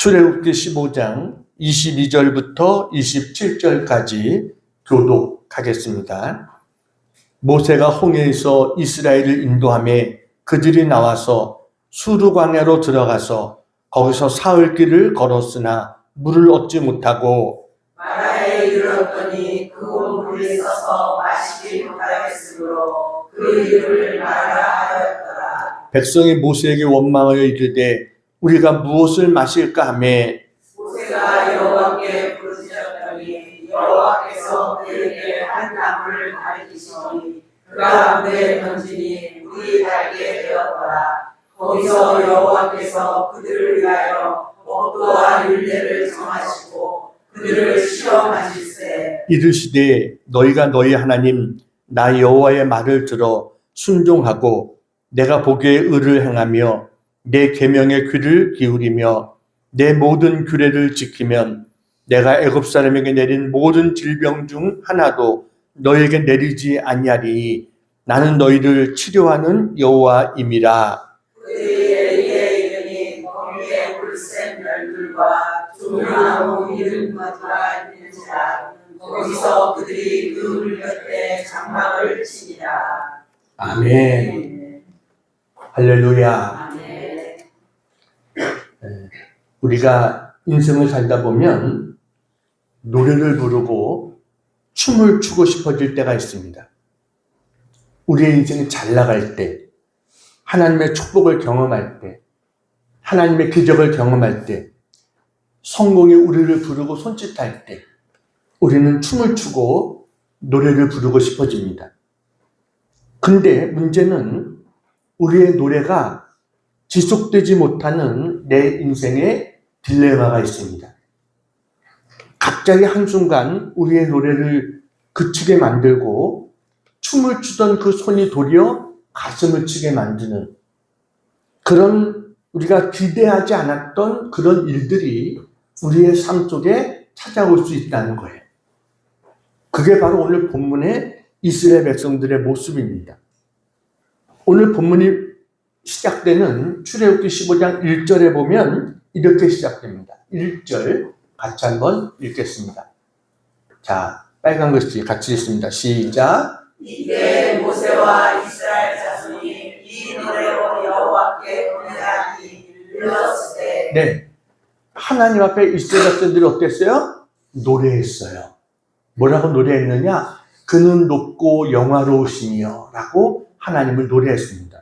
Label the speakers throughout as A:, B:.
A: 출애굽기 15장 22절부터 27절까지 교독하겠습니다. 모세가 홍해에서 이스라엘을 인도하며 그들이 나와서 수르 광야로 들어가서 거기서 사흘 길을 걸었으나 물을 얻지 못하고
B: 마라에 이르렀더니 그곳 물이 써서 마시지 못하겠으므로 그 이름을 마라 하였더라.
A: 백성이 모세에게 원망하여 이르되 우리가 무엇을 마실까 하며
B: 모세가 여호와께 부르짖었더니 여호와께서 그에게 한 나무를 가리키시니 그 가운데 던지니 물이 달게 되었더라. 거기서 여호와께서 그들을 위하여 먹도와 율례를 정하시고 그들을 시험하실세.
A: 이르시되 너희가 너희 하나님 나 여호와의 말을 들어 순종하고 내가 보기에 의를 행하며 내 계명의 귀를 기울이며 내 모든 규례를 지키면 내가 애굽 사람에게 내린 모든 질병 중 하나도 너에게 내리지 아니하리니 나는 너희를 치료하는 여호와임이라.
B: 그들이 에리에 이르니 거기에 굴센 별들과 조명나무 이름마다 있는지라. 거기서 그들이 그 물 곁에 장막을 치니라.
A: 아멘. 할렐루야.
B: 아멘.
A: 우리가 인생을 살다 보면 노래를 부르고 춤을 추고 싶어질 때가 있습니다. 우리의 인생이 잘 나갈 때, 하나님의 축복을 경험할 때, 하나님의 기적을 경험할 때, 성공이 우리를 부르고 손짓할 때 우리는 춤을 추고 노래를 부르고 싶어집니다. 근데 문제는 우리의 노래가 지속되지 못하는 내 인생에 딜레마가 있습니다. 갑자기 한순간 우리의 노래를 그치게 만들고 춤을 추던 그 손이 도리어 가슴을 치게 만드는 그런 우리가 기대하지 않았던 그런 일들이 우리의 삶 속에 찾아올 수 있다는 거예요. 그게 바로 오늘 본문의 이스라엘 백성들의 모습입니다. 오늘 본문이 시작되는 출애굽기 15장 1절에 보면 이렇게 시작됩니다. 1절 같이 한번 읽겠습니다. 자, 빨간 글씨 같이 읽습니다. 시작.
B: 이때 모세와 이스라엘 자손이 이 노래로 여호와께 노래하니 일렀을 때
A: 네, 하나님 앞에 이스라엘 백성들이 어땠어요? 노래했어요. 뭐라고 노래했느냐? 그는 높고 영화로우시며 라고 하나님을 노래했습니다.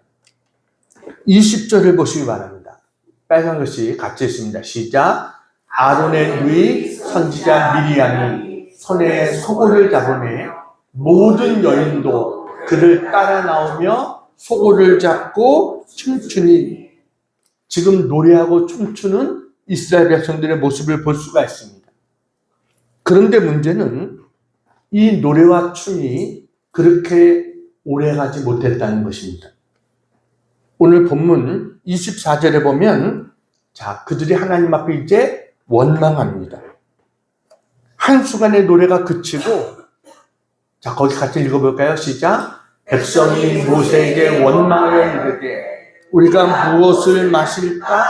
A: 20절을 보시기 바랍니다. 빨간 글씨 같이 읽습니다. 시작. 아론의 누이 선지자 미리암이 손에 소고를 잡으매 모든 여인도 그를 따라 나오며 소고를 잡고 춤추니. 지금 노래하고 춤추는 이스라엘 백성들의 모습을 볼 수가 있습니다. 그런데 문제는 이 노래와 춤이 그렇게 오래가지 못했다는 것입니다. 오늘 본문 24절에 보면 자, 그들이 하나님 앞에 이제 원망합니다. 한순간에 노래가 그치고 자, 거기 같이 읽어볼까요? 시작. 백성이 모세에게 원망하여 이르되 우리가 무엇을 마실까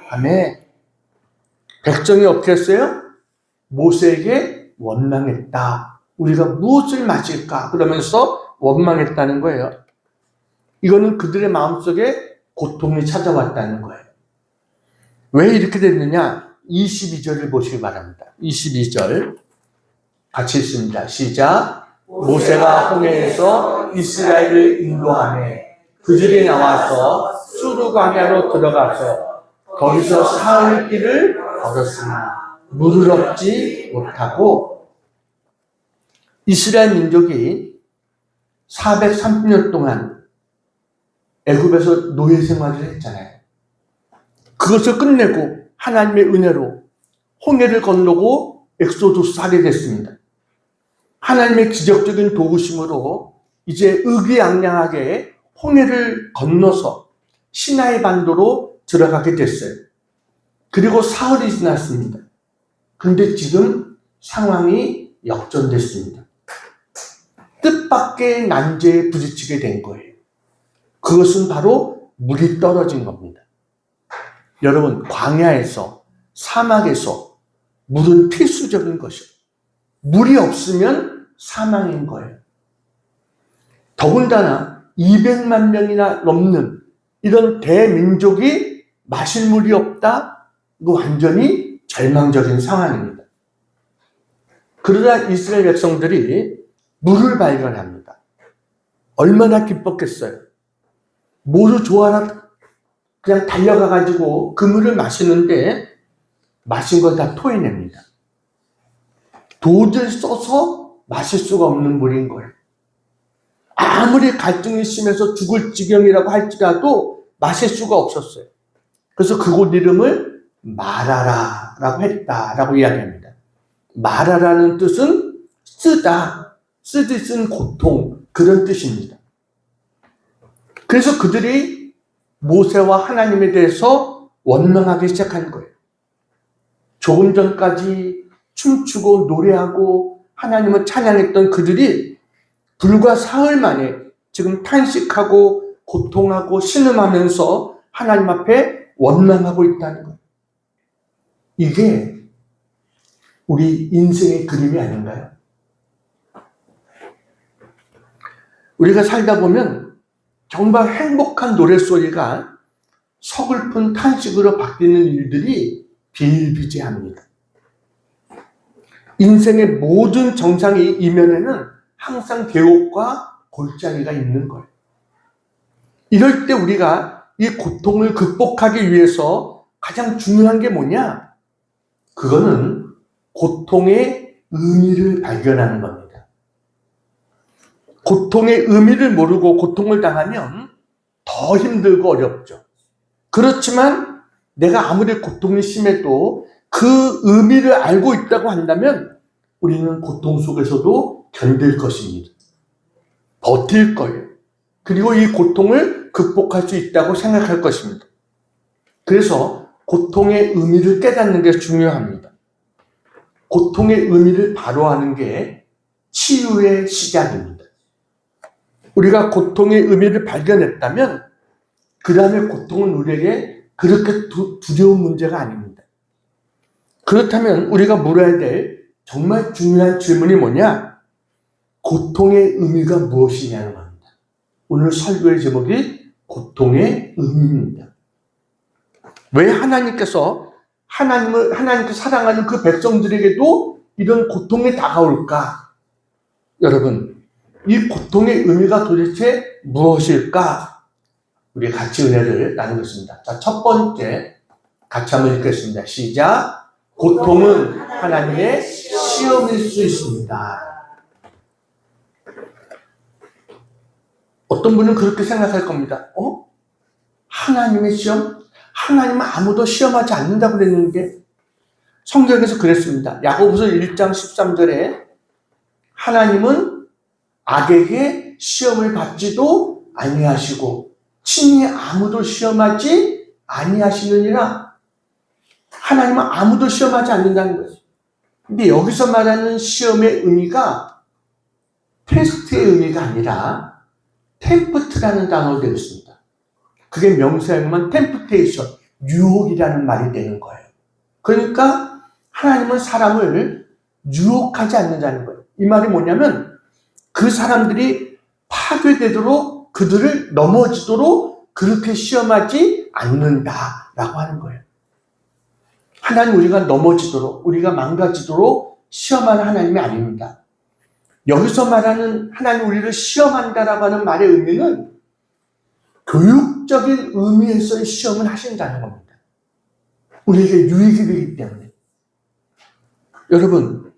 A: 하며 백성이 어떻게 했어요? 모세에게 원망했다. 우리가 무엇을 마실까? 그러면서 원망했다는 거예요. 이거는 그들의 마음속에 고통이 찾아왔다는 거예요. 왜 이렇게 됐느냐? 22절을 보시기 바랍니다. 22절 같이 읽습니다. 시작. 모세가 홍해에서 이스라엘을 인도하며 그들이 나와서 수르 광야로 들어가서 거기서 사흘 길을 걸었으나 물을 얻지 못하고. 이스라엘 민족이 430년 동안 애굽에서 노예 생활을 했잖아요. 그것을 끝내고 하나님의 은혜로 홍해를 건너고 엑소도스 하게 됐습니다. 하나님의 기적적인 도우심으로 이제 의기양양하게 홍해를 건너서 시나이 반도로 들어가게 됐어요. 그리고 사흘이 지났습니다. 근데 지금 상황이 역전됐습니다. 뜻밖의 난제에 부딪히게 된 거예요. 그것은 바로 물이 떨어진 겁니다. 여러분, 광야에서 사막에서 물은 필수적인 것이고 물이 없으면 사망인 거예요. 더군다나 200만 명이나 넘는 이런 대민족이 마실 물이 없다? 이거 완전히 절망적인 상황입니다. 그러다 이스라엘 백성들이 물을 발견합니다. 얼마나 기뻤겠어요. 모두 조아라 그냥 달려가가지고 그 물을 마시는데 마신 걸 다 토해냅니다. 도저히 써서 마실 수가 없는 물인 거예요. 아무리 갈등이 심해서 죽을 지경이라고 할지라도 마실 수가 없었어요. 그래서 그곳 이름을 마라라라고 했다라고 이야기합니다. 마라라는 뜻은 쓰다, 쓰디 쓴 고통, 그런 뜻입니다. 그래서 그들이 모세와 하나님에 대해서 원망하기 시작한 거예요. 조금 전까지 춤추고 노래하고 하나님을 찬양했던 그들이 불과 사흘 만에 지금 탄식하고 고통하고 신음하면서 하나님 앞에 원망하고 있다는 거예요. 이게 우리 인생의 그림이 아닌가요? 우리가 살다 보면 정말 행복한 노랫소리가 서글픈 탄식으로 바뀌는 일들이 비일비재합니다. 인생의 모든 정상의 이면에는 항상 계곡과 골짜기가 있는 거예요. 이럴 때 우리가 이 고통을 극복하기 위해서 가장 중요한 게 뭐냐? 그거는 고통의 의미를 발견하는 겁니다. 고통의 의미를 모르고 고통을 당하면 더 힘들고 어렵죠. 그렇지만 내가 아무리 고통이 심해도 그 의미를 알고 있다고 한다면 우리는 고통 속에서도 견딜 것입니다. 버틸 거예요. 그리고 이 고통을 극복할 수 있다고 생각할 것입니다. 그래서 고통의 의미를 깨닫는 게 중요합니다. 고통의 의미를 바로 아는 게 치유의 시작입니다. 우리가 고통의 의미를 발견했다면 그 다음에 고통은 우리에게 그렇게 두려운 문제가 아닙니다. 그렇다면 우리가 물어야 될 정말 중요한 질문이 뭐냐? 고통의 의미가 무엇이냐는 겁니다. 오늘 설교의 제목이 고통의 의미입니다. 왜 하나님께서 하나님께 사랑하는 그 백성들에게도 이런 고통이 다가올까? 여러분, 이 고통의 의미가 도대체 무엇일까? 우리 같이 은혜를 나누겠습니다. 자, 첫 번째 같이 한번 읽겠습니다. 시작. 고통은 하나님의 시험일 수 있습니다. 어떤 분은 그렇게 생각할 겁니다. 하나님의 시험? 하나님은 아무도 시험하지 않는다고 그랬는데 성경에서 그랬습니다. 야고보서 1장 13절에 하나님은 악에게 시험을 받지도 아니하시고 친히 아무도 시험하지 아니하시느니라. 하나님은 아무도 시험하지 않는다는 거예요. 근데 여기서 말하는 시험의 의미가 테스트의 의미가 아니라 템프트라는 단어로 되어 있습니다. 그게 명사형만 템프테이션, 유혹이라는 말이 되는 거예요. 그러니까 하나님은 사람을 유혹하지 않는다는 거예요. 이 말이 뭐냐면 그 사람들이 파괴되도록 그들을 넘어지도록 그렇게 시험하지 않는다라고 하는 거예요. 하나님 우리가 넘어지도록 우리가 망가지도록 시험하는 하나님이 아닙니다. 여기서 말하는 하나님 우리를 시험한다라고 하는 말의 의미는 교육적인 의미에서의 시험을 하신다는 겁니다. 우리에게 유익이 되기 때문에. 여러분,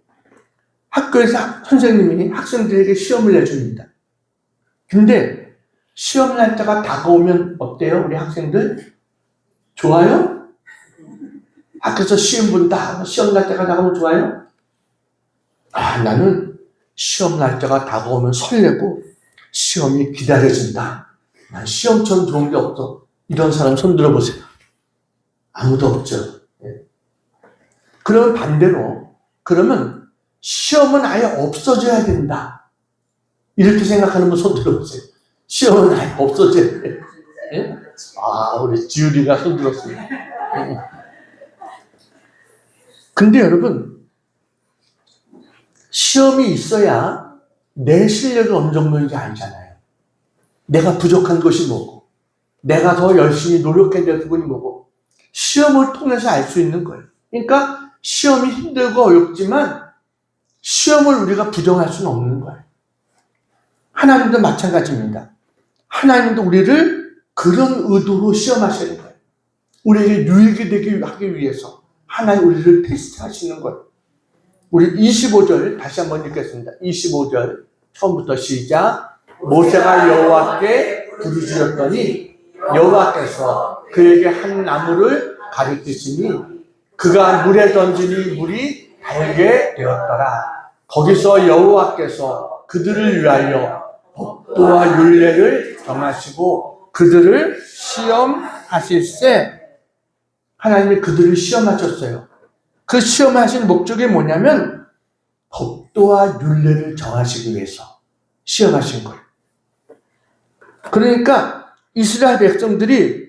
A: 학교에서 선생님이 학생들에게 시험을 내줍니다. 근데 시험 날짜가 다가오면 어때요? 우리 학생들? 좋아요? 학교에서 시험 본다. 시험 날짜가 다가오면 좋아요? 나는 시험 날짜가 다가오면 설레고 시험이 기다려진다. 난 시험처럼 좋은 게 없어. 이런 사람 손 들어보세요. 아무도 없죠. 그러면 반대로 그러면 시험은 아예 없어져야 된다. 이렇게 생각하는 분 손 들어보세요. 시험은 아예 없어져야 돼. 우리 지율이가 손 들었습니다. 근데 여러분, 시험이 있어야 내 실력이 어느 정도인지 알잖아요. 내가 부족한 것이 뭐고, 내가 더 열심히 노력해야 될 부분이 뭐고, 시험을 통해서 알 수 있는 거예요. 그러니까 시험이 힘들고 어렵지만 시험을 우리가 부정할 수는 없는 거예요. 하나님도 마찬가지입니다. 하나님도 우리를 그런 의도로 시험하시는 거예요. 우리에게 유익이 되게 하기 위해서 하나님 우리를 테스트하시는 거예요. 우리 25절 다시 한번 읽겠습니다. 25절 처음부터 시작. 모세가 여호와께 부르짖었더니 여호와께서 그에게 한 나무를 가르치시니 그가 물에 던지니 물이 달게 되었더라. 거기서 여호와께서 그들을 위하여 법도와 율례를 정하시고 그들을 시험하실세. 하나님이 그들을 시험하셨어요. 그 시험하신 목적이 뭐냐면 법도와 율례를 정하시기 위해서 시험하신 거예요. 그러니까 이스라엘 백성들이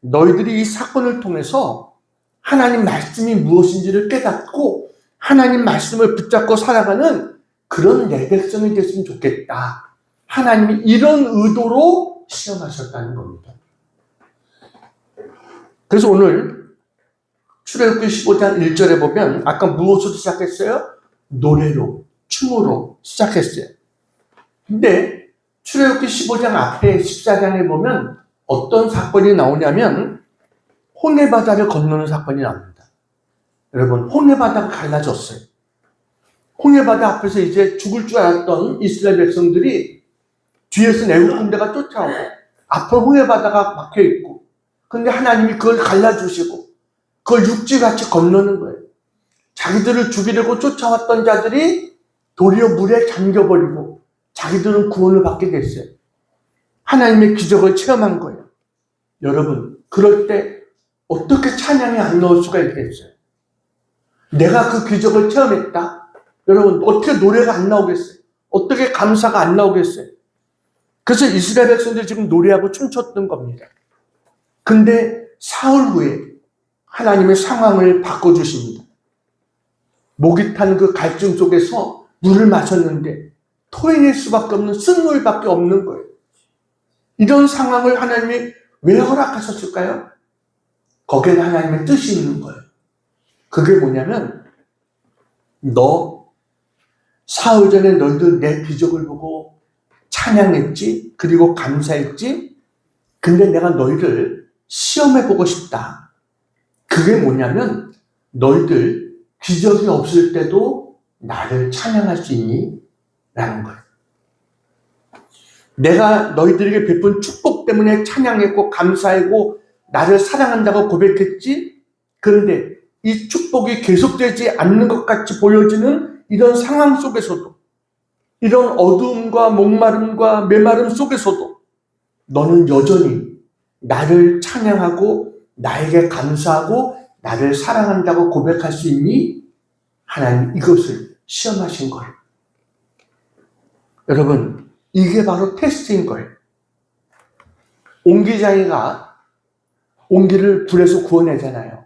A: 너희들이 이 사건을 통해서 하나님 말씀이 무엇인지를 깨닫고 하나님 말씀을 붙잡고 살아가는 그런 내 백성이 됐으면 좋겠다. 하나님이 이런 의도로 시험하셨다는 겁니다. 그래서 오늘 출애굽기 15장 1절에 보면 아까 무엇으로 시작했어요? 노래로, 춤으로 시작했어요. 근데 출애굽기 15장 앞에 14장에 보면 어떤 사건이 나오냐면 홍해바다를 건너는 사건이 나옵니다. 여러분, 홍해바다가 갈라졌어요. 홍해바다 앞에서 이제 죽을 줄 알았던 이스라엘 백성들이 뒤에서 애국 군대가 쫓아오고 앞에 홍해바다가 막혀있고 근데 하나님이 그걸 갈라주시고 그걸 육지같이 건너는 거예요. 자기들을 죽이려고 쫓아왔던 자들이 도리어 물에 잠겨버리고 자기들은 구원을 받게 됐어요. 하나님의 기적을 체험한 거예요. 여러분, 그럴 때 어떻게 찬양이 안 나올 수가 있겠어요? 내가 그 기적을 체험했다. 여러분, 어떻게 노래가 안 나오겠어요? 어떻게 감사가 안 나오겠어요? 그래서 이스라엘 백성들이 지금 노래하고 춤췄던 겁니다. 근데 사흘 후에 하나님의 상황을 바꿔주십니다. 목이 탄 그 갈증 속에서 물을 마셨는데 토해낼 수밖에 없는 쓴물밖에 없는 거예요. 이런 상황을 하나님이 왜 허락하셨을까요? 거기에는 하나님의 뜻이 있는 거예요. 그게 뭐냐면 너 사흘 전에 너희들 내 기적을 보고 찬양했지, 그리고 감사했지. 근데 내가 너희를 시험해보고 싶다. 그게 뭐냐면 너희들 기적이 없을 때도 나를 찬양할 수 있니? 라는 거예요. 내가 너희들에게 베푼 축복 때문에 찬양했고 감사했고 나를 사랑한다고 고백했지. 그런데 이 축복이 계속되지 않는 것 같이 보여지는 이런 상황 속에서도, 이런 어두움과 목마름과 메마름 속에서도 너는 여전히 나를 찬양하고 나에게 감사하고 나를 사랑한다고 고백할 수 있니? 하나님 이것을 시험하신 거예요. 여러분, 이게 바로 테스트인 거예요. 옹기장이가 옹기를 불에서 구워내잖아요.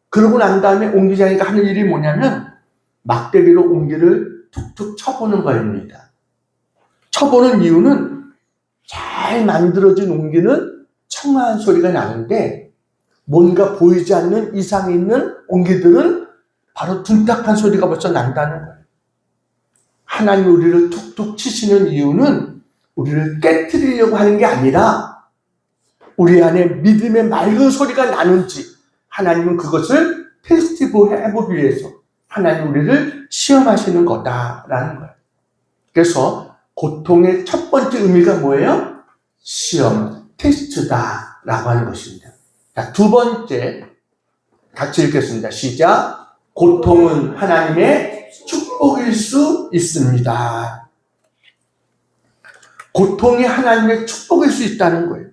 A: 그러고 난 다음에 옹기장이가 하는 일이 뭐냐면 막대기로 옹기를 툭툭 쳐보는 거입니다. 쳐보는 이유는 잘 만들어진 옹기는 청아한 소리가 나는데 뭔가 보이지 않는 이상이 있는 옹기들은 바로 둔탁한 소리가 벌써 난다는 거예요. 하나님 우리를 툭툭 치시는 이유는 우리를 깨트리려고 하는 게 아니라 우리 안에 믿음의 맑은 소리가 나는지 하나님은 그것을 테스트해보기 위해서 하나님 우리를 시험하시는 거다라는 거예요. 그래서 고통의 첫 번째 의미가 뭐예요? 시험, 테스트다라고 하는 것입니다. 자, 두 번째 같이 읽겠습니다. 시작. 고통은 하나님의 축복일 수 있습니다. 고통이 하나님의 축복일 수 있다는 거예요.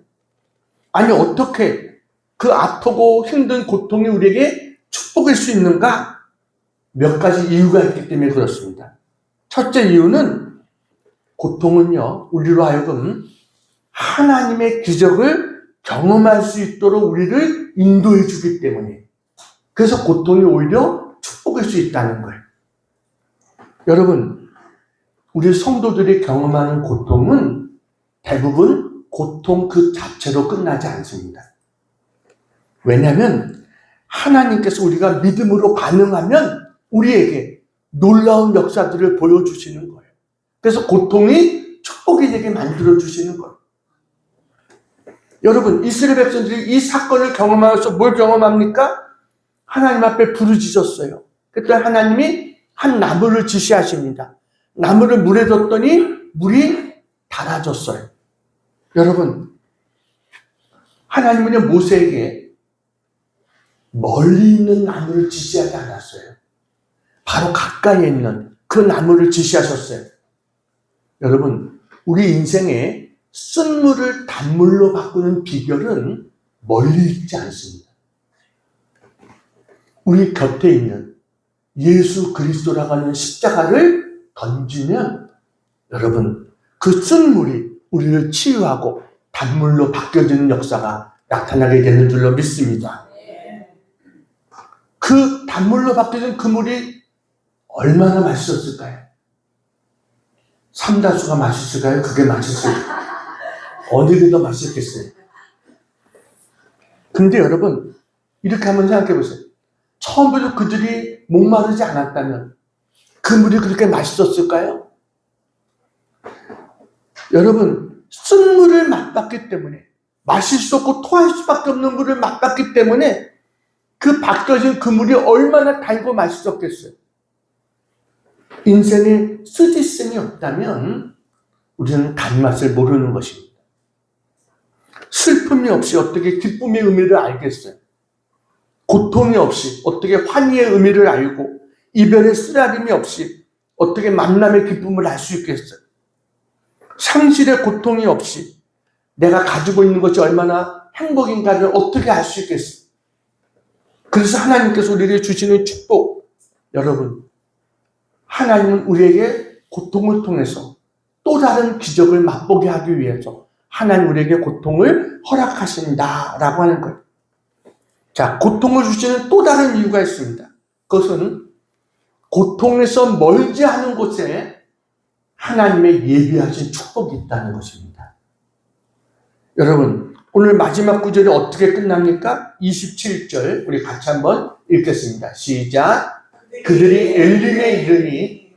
A: 아니 어떻게 그 아프고 힘든 고통이 우리에게 축복일 수 있는가? 몇 가지 이유가 있기 때문에 그렇습니다. 첫째 이유는 고통은요, 우리로 하여금 하나님의 기적을 경험할 수 있도록 우리를 인도해 주기 때문에, 그래서 고통이 오히려 축복 축복일 수 있다는 거예요. 여러분, 우리 성도들이 경험하는 고통은 대부분 고통 그 자체로 끝나지 않습니다. 왜냐하면 하나님께서 우리가 믿음으로 반응하면 우리에게 놀라운 역사들을 보여주시는 거예요. 그래서 고통이 축복이 되게 만들어주시는 거예요. 여러분, 이스라엘 백성들이 이 사건을 경험하면서 뭘 경험합니까? 하나님 앞에 부르짖었어요. 그때 하나님이 한 나무를 지시하십니다. 나무를 물에 뒀더니 물이 달아졌어요. 여러분, 하나님은 모세에게 멀리 있는 나무를 지시하지 않았어요. 바로 가까이에 있는 그 나무를 지시하셨어요. 여러분, 우리 인생에 쓴물을 단물로 바꾸는 비결은 멀리 있지 않습니다. 우리 곁에 있는 예수 그리스도라고 하는 십자가를 던지면 여러분, 그 쓴물이 우리를 치유하고 단물로 바뀌어지는 역사가 나타나게 되는 줄로 믿습니다. 그 단물로 바뀌어진 그 물이 얼마나 맛있었을까요? 삼다수가 맛있을까요? 그게 맛있을까요? 어느 게 더 맛있겠어요? 근데 여러분, 이렇게 한번 생각해 보세요. 처음부터 그들이 목마르지 않았다면 그 물이 그렇게 맛있었을까요? 여러분, 쓴물을 맛봤기 때문에, 마실 수 없고 토할 수밖에 없는 물을 맛봤기 때문에 그 바뀌어진 그 물이 얼마나 달고 맛있었겠어요? 인생에 쓰디쓴이 없다면 우리는 단맛을 모르는 것입니다. 슬픔이 없이 어떻게 기쁨의 의미를 알겠어요? 고통이 없이 어떻게 환희의 의미를 알고 이별의 쓰라림이 없이 어떻게 만남의 기쁨을 알 수 있겠어요? 상실의 고통이 없이 내가 가지고 있는 것이 얼마나 행복인가를 어떻게 알 수 있겠어요? 그래서 하나님께서 우리에게 주시는 축복, 여러분, 하나님은 우리에게 고통을 통해서 또 다른 기적을 맛보게 하기 위해서 하나님 우리에게 고통을 허락하신다라고 하는 거예요. 자, 고통을 주시는 또 다른 이유가 있습니다. 그것은 고통에서 멀지 않은 곳에 하나님의 예비하신 축복이 있다는 것입니다. 여러분, 오늘 마지막 구절이 어떻게 끝납니까? 27절 우리 같이 한번 읽겠습니다. 시작. 그들이 엘림에 이르니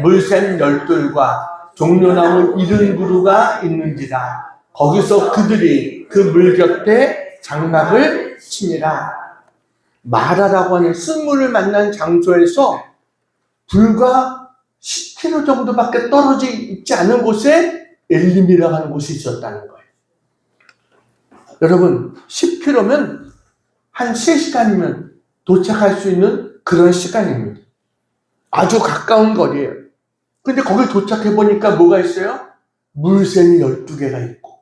A: 물샘 열둘과 종려나무 70그루가 있는지라. 거기서 그들이 그 물 곁에 장막을 치니라. 마라라고 하는 쓴물을 만난 장소에서 불과 10km 정도밖에 떨어져 있지 않은 곳에 엘림이라고 하는 곳이 있었다는 거예요. 여러분, 10km면 한 3시간이면 도착할 수 있는 그런 시간입니다. 아주 가까운 거리예요. 근데 거기 도착해 보니까 뭐가 있어요? 물샘이 12개가 있고,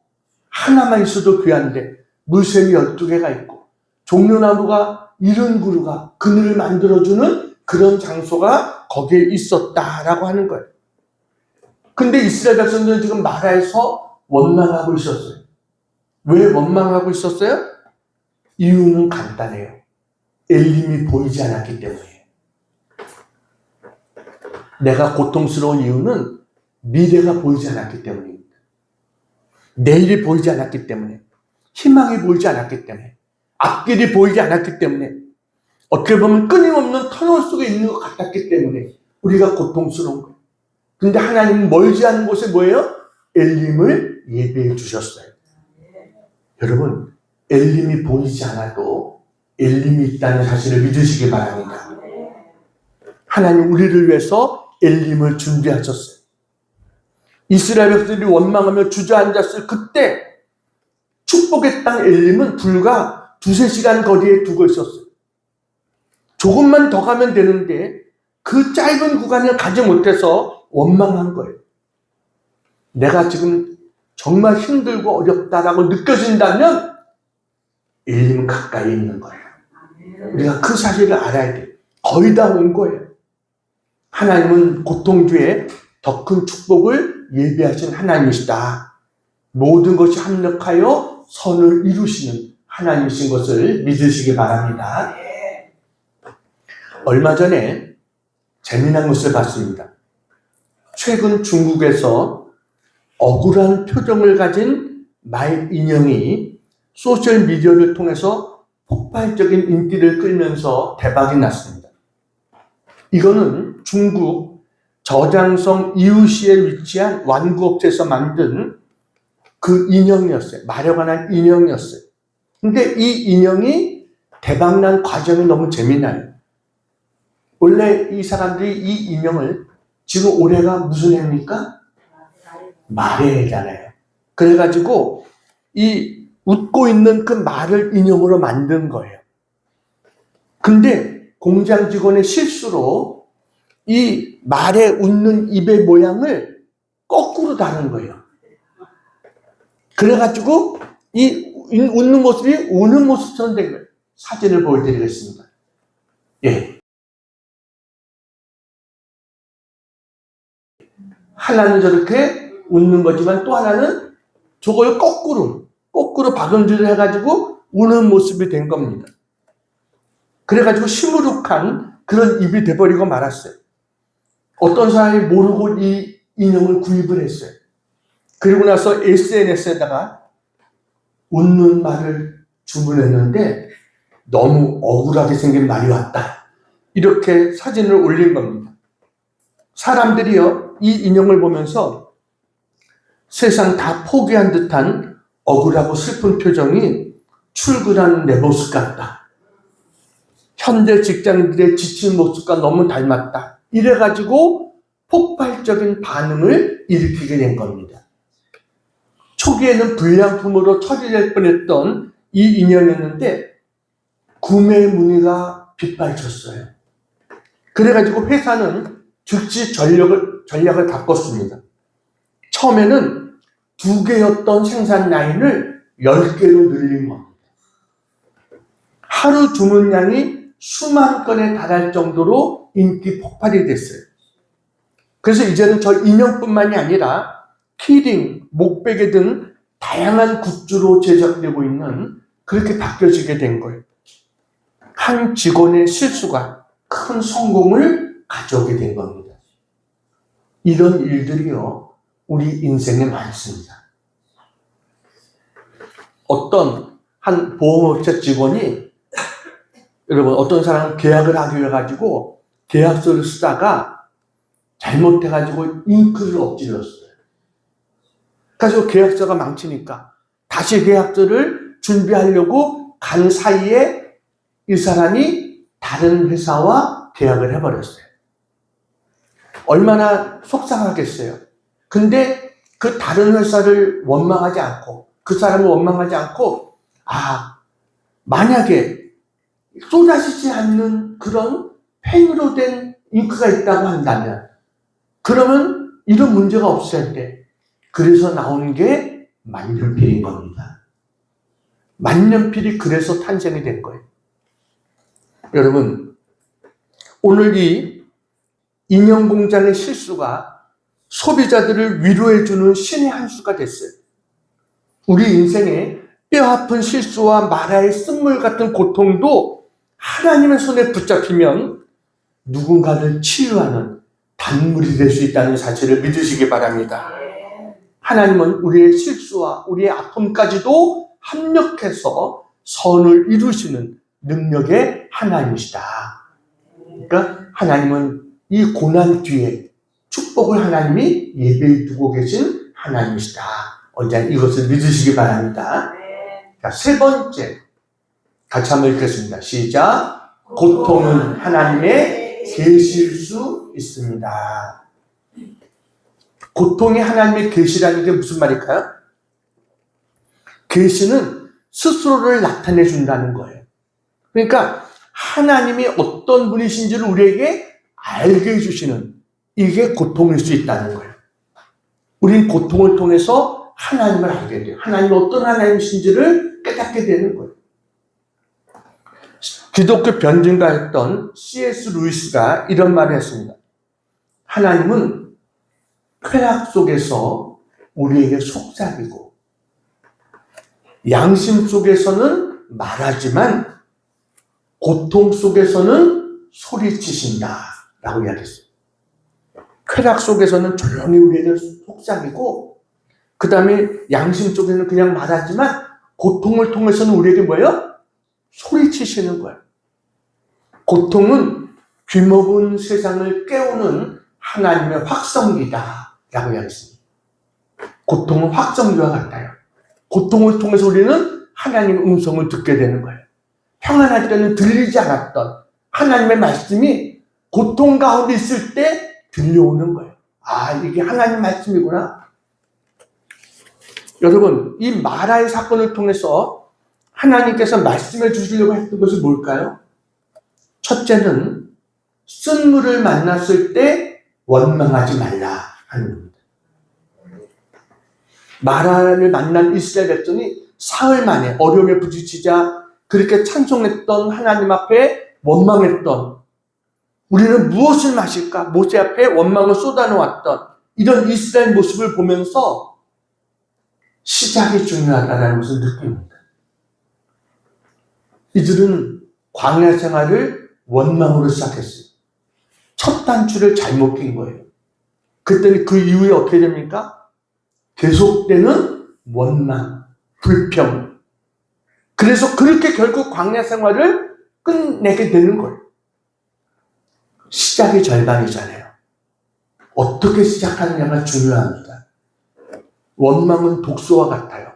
A: 하나만 있어도 귀한데 물샘이 12개가 있고, 종려나무가 70그루가 그늘을 만들어주는 그런 장소가 거기에 있었다라고 하는 거예요. 근데 이스라엘 백성들은 지금 마라에서 원망하고 있었어요. 왜 원망하고 있었어요? 이유는 간단해요. 엘림이 보이지 않았기 때문에. 내가 고통스러운 이유는 미래가 보이지 않았기 때문입니다. 내일이 보이지 않았기 때문에, 희망이 보이지 않았기 때문에, 앞길이 보이지 않았기 때문에, 어떻게 보면 끊임없는 터널 속에 있는 것 같았기 때문에 우리가 고통스러운 거예요. 근데 하나님은 멀지 않은 곳에 뭐예요? 엘림을 예비해 주셨어요. 여러분, 엘림이 보이지 않아도 엘림이 있다는 사실을 믿으시기 바랍니다. 하나님 우리를 위해서 엘림을 준비하셨어요. 이스라엘 백성들이 원망하며 주저앉았을 그때 축복의 땅 엘림은 불과 2-3시간 거리에 두고 있었어요. 조금만 더 가면 되는데 그 짧은 구간을 가지 못해서 원망한 거예요. 내가 지금 정말 힘들고 어렵다라고 느껴진다면 엘림은 가까이 있는 거예요. 우리가 그 사실을 알아야 돼요. 거의 다 온 거예요. 하나님은 고통 뒤에 더 큰 축복을 예비하신 하나님이시다. 모든 것이 합력하여 선을 이루시는 하나님이신 것을 믿으시기 바랍니다. 얼마 전에 재미난 것을 봤습니다. 최근 중국에서 억울한 표정을 가진 말 인형이 소셜미디어를 통해서 폭발적인 인기를 끌면서 대박이 났습니다. 이거는 중국 저장성 이웃시에 위치한 완구업체에서 만든 그 인형이었어요. 말에 관한 인형이었어요. 근데 이 인형이 대박난 과정이 너무 재미나요. 원래 이 사람들이 이 인형을 지금 올해가 무슨 해입니까? 말해잖아요. 그래가지고 이 웃고 있는 그 말을 인형으로 만든 거예요. 근데 공장 직원의 실수로 이 말에 웃는 입의 모양을 거꾸로 다른 거예요. 그래가지고 이 웃는 모습이 우는 모습처럼 된 거예요. 사진을 보여드리겠습니다. 예. 하나는 저렇게 웃는 거지만 또 하나는 저걸 거꾸로 박음질을 해가지고 우는 모습이 된 겁니다. 그래가지고 시무룩한 그런 입이 돼버리고 말았어요. 어떤 사람이 모르고 이 인형을 구입을 했어요. 그리고 나서 SNS에다가 웃는 말을 주문했는데 너무 억울하게 생긴 말이 왔다. 이렇게 사진을 올린 겁니다. 사람들이요, 이 인형을 보면서 세상 다 포기한 듯한 억울하고 슬픈 표정이 출근하는 내 모습 같다. 현대 직장인들의 지친 모습과 너무 닮았다. 이래가지고 폭발적인 반응을 일으키게 된 겁니다. 초기에는 불량품으로 처리될 뻔했던 이 인형이었는데 구매 문의가 빗발쳤어요. 그래가지고 회사는 즉시 전략을 바꿨습니다. 처음에는 2개였던 생산 라인을 10개로 늘린 겁니다. 하루 주문량이 수만 건에 달할 정도로 인기 폭발이 됐어요. 그래서 이제는 저 인형뿐만이 아니라 키링, 목베개 등 다양한 굿즈로 제작되고 있는 그렇게 바뀌어지게 된 거예요. 한 직원의 실수가 큰 성공을 가져오게 된 겁니다. 이런 일들이요, 우리 인생에 많습니다. 어떤 한 보험업체 직원이, 여러분, 어떤 사람은 계약을 하기 위해 가지고 계약서를 쓰다가 잘못해가지고 잉크를 엎질렀어요. 그래서 계약서가 망치니까 다시 계약서를 준비하려고 간 사이에 이 사람이 다른 회사와 계약을 해버렸어요. 얼마나 속상하겠어요. 근데 그 다른 회사를 원망하지 않고, 그 사람을 원망하지 않고, 만약에 쏟아지지 않는 그런 펜으로 된 잉크가 있다고 한다면, 그러면 이런 문제가 없을 텐데, 그래서 나오는 게 만년필인 겁니다. 만년필이 그래서 탄생이 된 거예요. 여러분, 오늘 이 인형 공장의 실수가 소비자들을 위로해주는 신의 한 수가 됐어요. 우리 인생에 뼈아픈 실수와 마라의 쓴물 같은 고통도 하나님의 손에 붙잡히면 누군가를 치유하는 단물이 될 수 있다는 사실을 믿으시기 바랍니다. 하나님은 우리의 실수와 우리의 아픔까지도 합력해서 선을 이루시는 능력의 하나님이시다. 그러니까 하나님은 이 고난 뒤에 축복을 하나님이 예배에 두고 계신 하나님이시다. 언제나 이것을 믿으시기 바랍니다. 자, 3번째, 같이 한번 읽겠습니다. 시작. 고통은 하나님의 계시일 수 있습니다. 고통이 하나님의 계시라는 게 무슨 말일까요? 계시는 스스로를 나타내 준다는 거예요. 그러니까 하나님이 어떤 분이신지를 우리에게 알게 해주시는, 이게 고통일 수 있다는 거예요. 우린 고통을 통해서 하나님을 알게 돼요. 하나님이 어떤 하나님이신지를 깨닫게 되는 거예요. 기독교 변증가였던 C.S. 루이스가 이런 말을 했습니다. 하나님은 쾌락 속에서 우리에게 속삭이고 양심 속에서는 말하지만 고통 속에서는 소리치신다 라고 이야기했어요. 쾌락 속에서는 조용히 우리에게 속삭이고, 그 다음에 양심 쪽에는 그냥 말하지만 고통을 통해서는 우리에게 뭐예요? 소리치시는 거예요. 고통은 귀먹은 세상을 깨우는 하나님의 확성기다 라고 이야기했습니다. 고통은 확성기와 같아요. 고통을 통해서 우리는 하나님의 음성을 듣게 되는 거예요. 평안할 때는 들리지 않았던 하나님의 말씀이 고통 가운데 있을 때 들려오는 거예요. 아, 이게 하나님 말씀이구나. 여러분, 이 마라의 사건을 통해서 하나님께서 말씀해 주시려고 했던 것이 뭘까요? 첫째는 쓴물을 만났을 때 원망하지 말라 하는 겁니다. 마라를 만난 이스라엘 백성이 사흘 만에 어려움에 부딪히자 그렇게 찬송했던 하나님 앞에 원망했던, 우리는 무엇을 마실까? 모세 앞에 원망을 쏟아놓았던 이런 이스라엘 모습을 보면서 시작이 중요하다는 것을 느낍니다. 이들은 광야 생활을 원망으로 시작했어요. 첫 단추를 잘못 낀 거예요. 그때는 그 이후에 어떻게 됩니까? 계속되는 원망, 불평. 그래서 그렇게 결국 광야 생활을 끝내게 되는 거예요. 시작이 절반이잖아요. 어떻게 시작하느냐가 중요합니다. 원망은 독소와 같아요.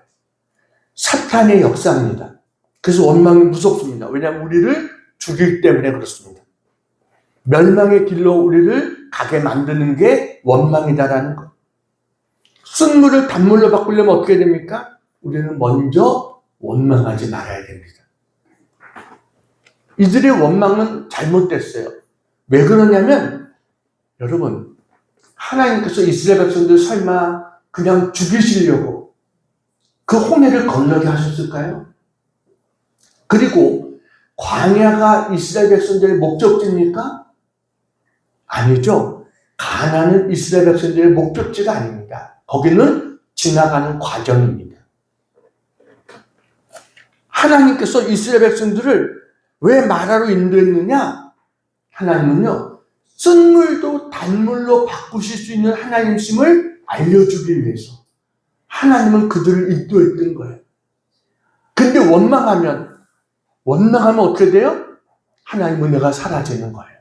A: 사탄의 역사입니다. 그래서 원망이 무섭습니다. 왜냐하면 우리를 죽이기 때문에 그렇습니다. 멸망의 길로 우리를 가게 만드는 게 원망이다라는 것. 쓴물을 단물로 바꾸려면 어떻게 됩니까? 우리는 먼저 원망하지 말아야 됩니다. 이들의 원망은 잘못됐어요. 왜 그러냐면, 여러분, 하나님께서 이스라엘 백성들 설마 그냥 죽이시려고 그 홍해를 건너게 하셨을까요? 그리고 광야가 이스라엘 백성들의 목적지입니까? 아니죠. 가나안은 이스라엘 백성들의 목적지가 아닙니다. 거기는 지나가는 과정입니다. 하나님께서 이스라엘 백성들을 왜 마라로 인도했느냐? 하나님은요, 쓴물도 단물로 바꾸실 수 있는 하나님심을 알려주기 위해서 하나님은 그들을 인도했던 거예요. 근데 원망하면 어떻게 돼요? 하나님은 내가 사라지는 거예요.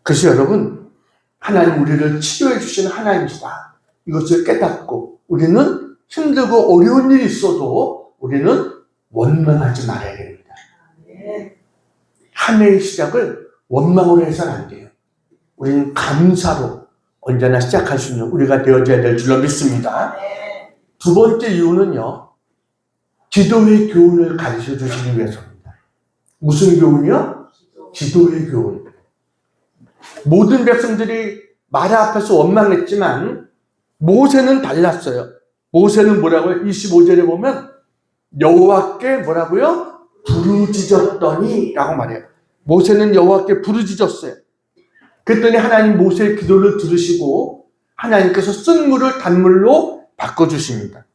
A: 그래서 여러분, 하나님 우리를 치료해 주시는 하나님이시다. 이것을 깨닫고 우리는 힘들고 어려운 일이 있어도 우리는 원망하지 말아야 됩니다. 한 해의 시작을 원망으로 해서는 안 돼요. 우리는 감사로 언제나 시작할 수 있는 우리가 되어져야 될 줄로 믿습니다. 두 번째 이유는요, 기도의 교훈을 가르쳐 주시기 위해서입니다. 무슨 교훈이요? 기도의 교훈. 모든 백성들이 마라 앞에서 원망했지만 모세는 달랐어요. 모세는 뭐라고요? 25절에 보면 여호와께 뭐라고요? 부르짖었더니 라고 말해요. 모세는 여호와께 부르짖었어요. 그랬더니 하나님 모세의 기도를 들으시고 하나님께서 쓴물을 단물로 바꿔주십니다.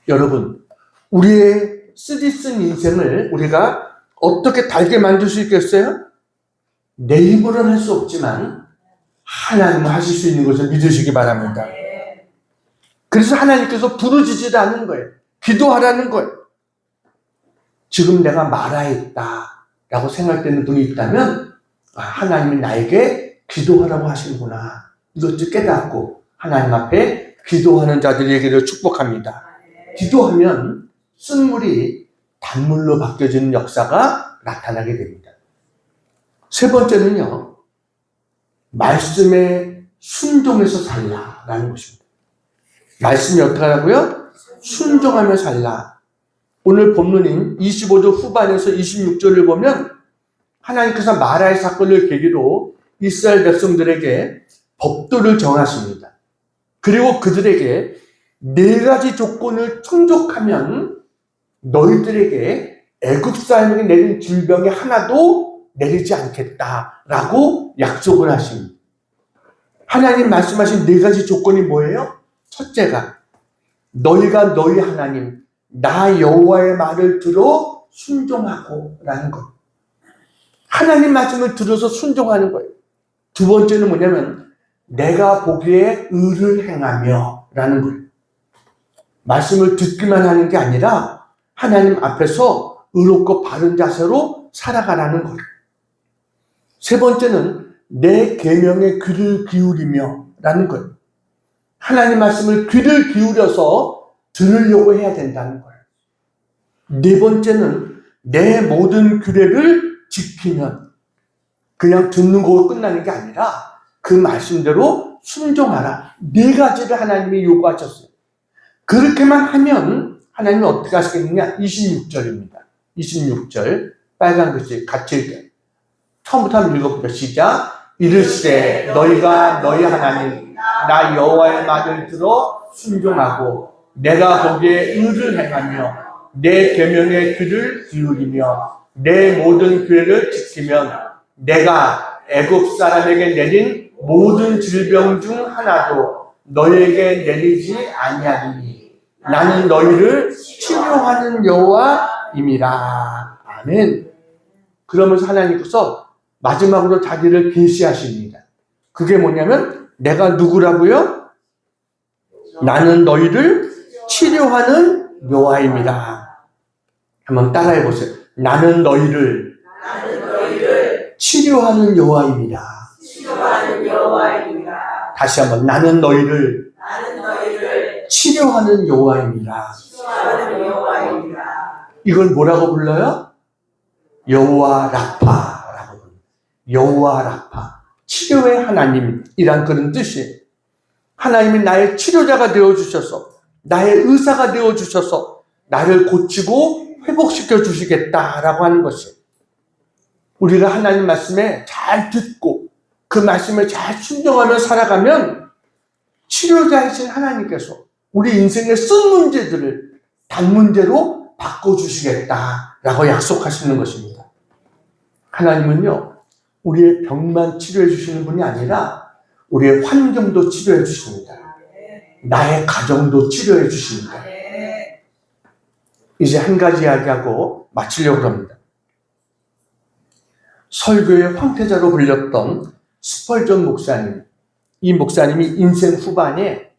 A: 여러분, 우리의 쓰디쓴 인생을 우리가 어떻게 달게 만들 수 있겠어요? 내 힘으로는 할 수 없지만 하나님은 하실 수 있는 것을 믿으시기 바랍니다. 그래서 하나님께서 부르짖으라는 거예요. 기도하라는 거예요. 지금 내가 마라했다 라고 생각되는 분이 있다면 하나님이 나에게 기도하라고 하시는구나. 이것을 깨닫고 하나님 앞에 기도하는 자들에게를 축복합니다. 기도하면 쓴물이 단물로 바뀌어지는 역사가 나타나게 됩니다. 세 번째는요, 말씀에 순종해서 살라라는 것입니다. 말씀이 어떻게 하라고요? 순종하며 살라. 오늘 본문인 25절 후반에서 26절을 보면 하나님께서 마라의 사건을 계기로 이스라엘 백성들에게 법도를 정하십니다. 그리고 그들에게 4가지 조건을 충족하면 너희들에게 애굽 사람에게 내린 질병이 하나도 내리지 않겠다라고 약속을 하십니다. 하나님 말씀하신 4가지 조건이 뭐예요? 첫째가 너희가 너희 하나님 나 여호와의 말을 들어 순종하고 라는 것. 하나님 말씀을 들어서 순종하는 거예요. 두 번째는 뭐냐면 내가 보기에 의를 행하며 라는 거예요. 말씀을 듣기만 하는 게 아니라 하나님 앞에서 의롭고 바른 자세로 살아가라는 거예요. 세 번째는 내 계명에 귀를 기울이며 라는 거예요. 하나님 말씀을 귀를 기울여서 들으려고 해야 된다는 거예요. 네 번째는 내 모든 규례를 지키면 그냥 듣는 거로 끝나는 게 아니라 그 말씀대로 순종하라. 네 가지를 하나님이 요구하셨어요. 그렇게만 하면 하나님은 어떻게 하시겠느냐? 26절입니다. 26절 빨간 글씨 같이 읽어요. 처음부터 한번 읽어볼게요. 시작. 이르시되 너희가 너희 하나님 나 여호와의 말을 들어 순종하고 내가 보기에 의를 행하며 내 계명에 귀를 기울이며 내 모든 규례를 지키면 내가 애굽 사람에게 내린 모든 질병 중 하나도 너희에게 내리지 아니하리니 나는 너희를 치료하는 여호와임이라. 아멘. 그러면서 하나님께서 마지막으로 자기를 계시하십니다. 그게 뭐냐면 내가 누구라고요? 나는 너희를 치료하는 여호와입니다. 한번 따라해 보세요. 나는 너희를 치료하는 여호와입니다. 다시 한번 나는 너희를 치료하는 여호와입니다. 이걸 뭐라고 불러요? 여호와 라파라고 불러요. 여호와 라파. 치료의 하나님이란 그런 뜻이에요. 하나님이 나의 치료자가 되어주셔서 나의 의사가 되어주셔서 나를 고치고 회복시켜 주시겠다라고 하는 것이에요. 우리가 하나님 말씀에 잘 듣고 그 말씀에 잘 순종하며 살아가면 치료자이신 하나님께서 우리 인생의 쓴 문제들을 단문제로 바꿔주시겠다라고 약속하시는 것입니다. 하나님은요, 우리의 병만 치료해 주시는 분이 아니라 우리의 환경도 치료해 주십니다. 나의 가정도 치료해 주십니다. 이제 한 가지 이야기하고 마치려고 합니다. 설교의 황태자로 불렸던 스펄전 목사님, 이 목사님이 인생 후반에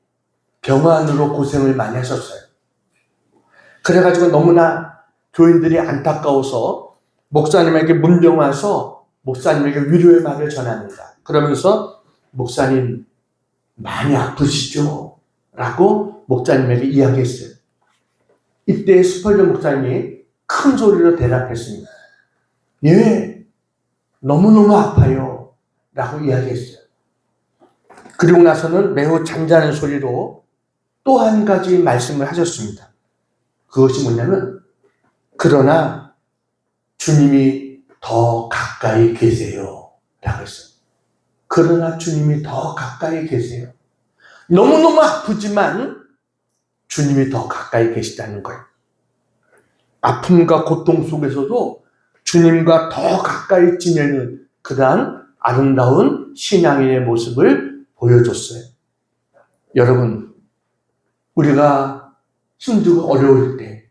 A: 병환으로 고생을 많이 하셨어요. 그래가지고 너무나 교인들이 안타까워서 목사님에게 문병 와서 목사님에게 위로의 말을 전합니다. 그러면서 목사님 많이 아프시죠? 라고 목사님에게 이야기했어요. 이때 스펄전 목사님이 큰 소리로 대답했습니다. 예, 너무너무 아파요. 라고 이야기했어요. 그리고 나서는 매우 잔잔한 소리로 또 한 가지 말씀을 하셨습니다. 그것이 뭐냐면, 그러나 주님이 더 가까이 계세요. 라고 했어요. 그러나 주님이 더 가까이 계세요. 너무너무 아프지만 주님이 더 가까이 계시다는 거예요. 아픔과 고통 속에서도 주님과 더 가까이 지내는 그러한 아름다운 신앙인의 모습을 보여줬어요. 여러분, 우리가 힘들고 어려울 때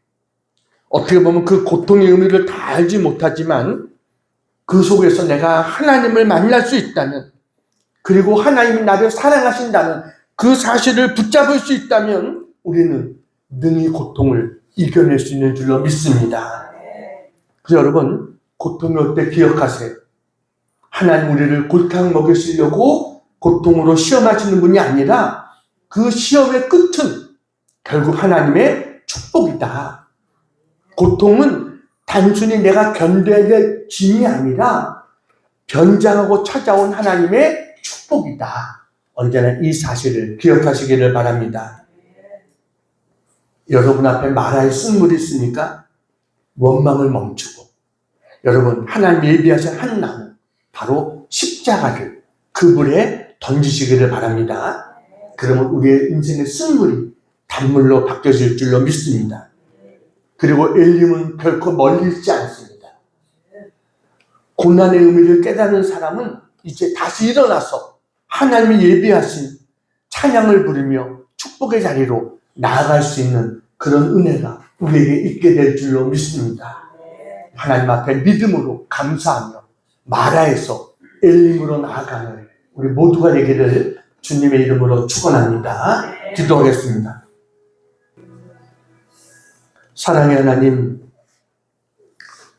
A: 어떻게 보면 그 고통의 의미를 다 알지 못하지만 그 속에서 내가 하나님을 만날 수 있다면, 그리고 하나님이 나를 사랑하신다는 그 사실을 붙잡을 수 있다면 우리는 능히 고통을 이겨낼 수 있는 줄로 믿습니다. 그래서 여러분, 고통이 올 때 기억하세요. 하나님 우리를 골탕 먹이시려고 고통으로 시험하시는 분이 아니라 그 시험의 끝은 결국 하나님의 축복이다. 고통은 단순히 내가 견뎌야 될 짐이 아니라 변장하고 찾아온 하나님의 축복이다. 언제나 이 사실을 기억하시기를 바랍니다. 여러분 앞에 마라의 쓴물이 있으니까 원망을 멈추고, 여러분 하나님 예비하신 한 나무, 바로 십자가를 그 물에 던지시기를 바랍니다. 그러면 우리의 인생의 쓴물이 단물로 바뀌어질 줄로 믿습니다. 그리고 엘림은 결코 멀리 있지 않습니다. 고난의 의미를 깨닫는 사람은 이제 다시 일어나서 하나님이 예비하신 찬양을 부르며 축복의 자리로 나아갈 수 있는 그런 은혜가 우리에게 있게 될 줄로 믿습니다. 하나님 앞에 믿음으로 감사하며 마라에서 엘림으로 나아가는 우리 모두가 되기를 주님의 이름으로 축원합니다. 기도하겠습니다. 사랑의 하나님,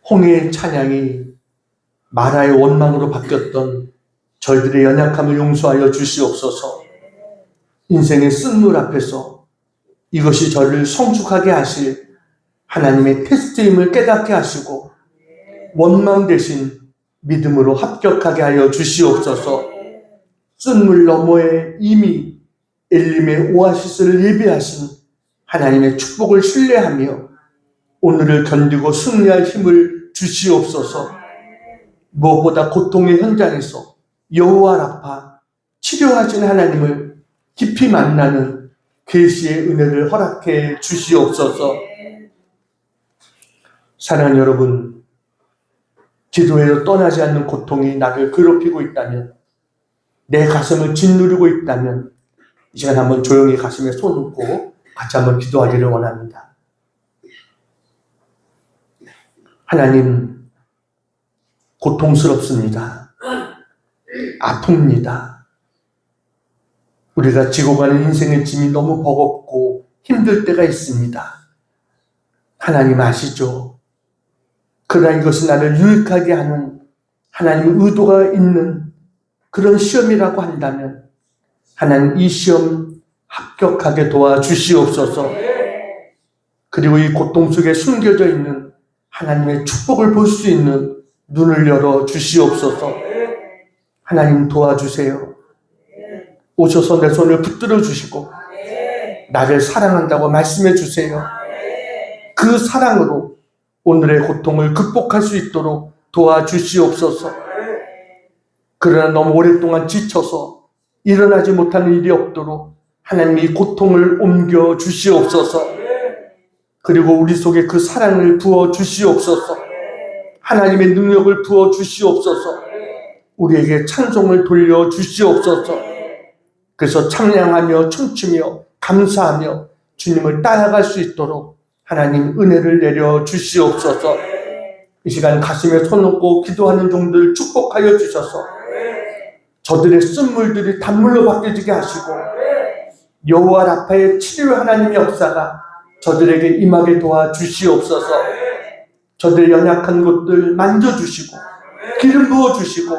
A: 홍해의 찬양이 마라의 원망으로 바뀌었던 저희들의 연약함을 용서하여 주시옵소서. 인생의 쓴물 앞에서 이것이 저를 성숙하게 하실 하나님의 테스트임을 깨닫게 하시고 원망 대신 믿음으로 합격하게 하여 주시옵소서. 쓴물 너머에 이미 엘림의 오아시스를 예비하신 하나님의 축복을 신뢰하며 오늘을 견디고 승리할 힘을 주시옵소서. 무엇보다 고통의 현장에서 여호와 라파 치료하신 하나님을 깊이 만나는 계시의 은혜를 허락해 주시옵소서. 사랑하는 여러분, 기도에서 떠나지 않는 고통이 나를 괴롭히고 있다면, 내 가슴을 짓누르고 있다면 이 시간 한번 조용히 가슴에 손 얹고 같이 한번 기도하기를 원합니다. 하나님, 고통스럽습니다. 아픕니다. 우리가 지고 가는 인생의 짐이 너무 버겁고 힘들 때가 있습니다. 하나님 아시죠? 그러나 이것이 나를 유익하게 하는 하나님의 의도가 있는 그런 시험이라고 한다면 하나님 이 시험 합격하게 도와주시옵소서. 그리고 이 고통 속에 숨겨져 있는 하나님의 축복을 볼 수 있는 눈을 열어 주시옵소서. 하나님 도와주세요. 오셔서 내 손을 붙들어 주시고 나를 사랑한다고 말씀해 주세요. 그 사랑으로 오늘의 고통을 극복할 수 있도록 도와주시옵소서. 그러나 너무 오랫동안 지쳐서 일어나지 못하는 일이 없도록 하나님이 고통을 옮겨 주시옵소서. 그리고 우리 속에 그 사랑을 부어 주시옵소서. 하나님의 능력을 부어 주시옵소서. 우리에게 찬송을 돌려 주시옵소서. 그래서 찬양하며 춤추며 감사하며 주님을 따라갈 수 있도록 하나님 은혜를 내려 주시옵소서. 이 시간 가슴에 손 얹고 기도하는 종들 축복하여 주셔서 저들의 쓴물들이 단물로 바뀌어지게 하시고 여호와 라파의 치료 하나님의 역사가 저들에게 임하게 도와주시옵소서. 저들의 연약한 곳들 만져주시고 기름 부어주시고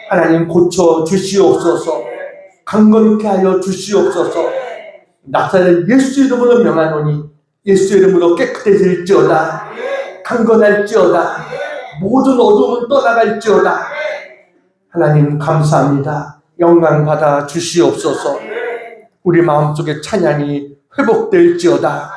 A: 하나님 고쳐주시옵소서. 강건케 하여 주시옵소서. 나사렛 예수 이름으로 명하노니 예수 이름으로 깨끗해질지어다. 강건할지어다. 모든 어둠은 떠나갈지어다. 하나님 감사합니다. 영광 받아 주시옵소서. 우리 마음속에 찬양이 회복될지어다.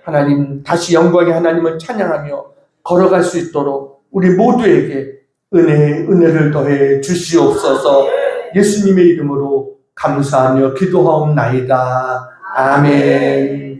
A: 하나님 다시 영광의 하나님을 찬양하며 걸어갈 수 있도록 우리 모두에게 은혜를 더해 주시옵소서. 예수님의 이름으로 감사하며 기도하옵나이다. 아멘.